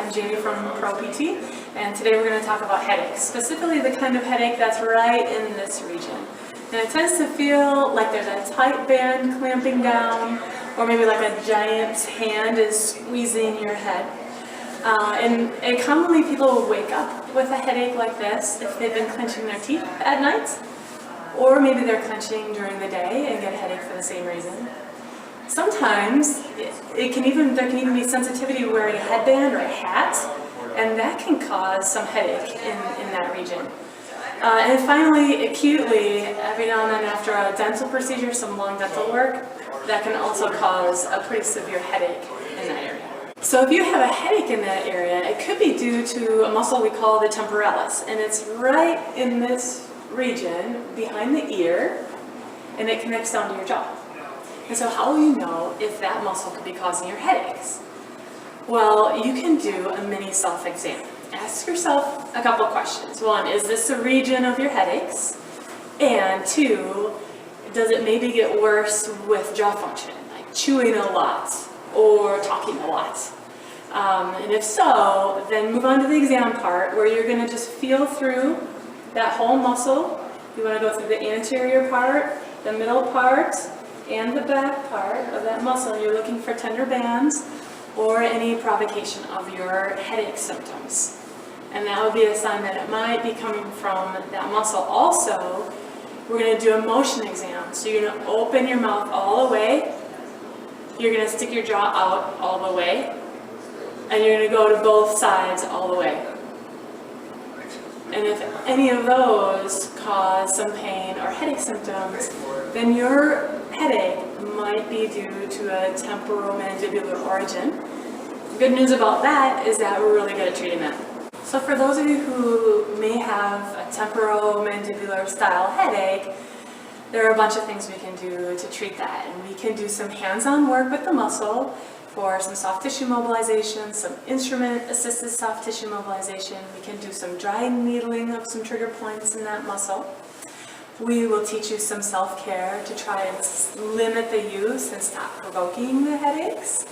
I'm Jaime from Pro PT, and today we're going to talk about headaches, specifically the kind of headache that's right in this region. And it tends to feel like there's a tight band clamping down, or maybe like a giant hand is squeezing your head. And commonly people will wake up with a headache like this if they've been clenching their teeth at night, or maybe they're clenching during the day and get a headache for the same reason. Sometimes there can even be sensitivity wearing a headband or a hat, and that can cause some headache in that region. And finally, acutely, every now and then after a dental procedure, some long dental work, that can also cause a pretty severe headache in that area. So if you have a headache in that area, it could be due to a muscle we call the temporalis, and it's right in this region behind the ear, and it connects down to your jaw. And so how will you know if that muscle could be causing your headaches? Well, you can do a mini self-exam. Ask yourself a couple questions. One, is this the region of your headaches? And two, does it maybe get worse with jaw function, like chewing a lot or talking a lot? And if so, then move on to the exam part where you're going to just feel through that whole muscle. You want to go through the anterior part, the middle part, and the back part of that muscle. You're looking for tender bands or any provocation of your headache symptoms. And that would be a sign that it might be coming from that muscle. Also, we're going to do a motion exam. So you're going to open your mouth all the way. You're going to stick your jaw out all the way. And you're going to go to both sides all the way. And if any of those cause some pain or headache symptoms, then your headache might be due to a temporomandibular origin. The good news about that is that we're really good at treating that. So for those of you who may have a temporomandibular style headache, there are a bunch of things we can do to treat that. And we can do some hands-on work with the muscle for some soft tissue mobilization, some instrument-assisted soft tissue mobilization. We can do some dry needling of some trigger points in that muscle. We will teach you some self-care to try and limit the use and stop provoking the headaches.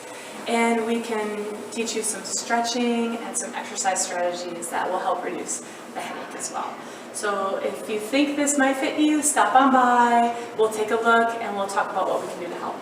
And we can teach you some stretching and some exercise strategies that will help reduce the headache as well. So if you think this might fit you, stop on by, we'll take a look, and we'll talk about what we can do to help.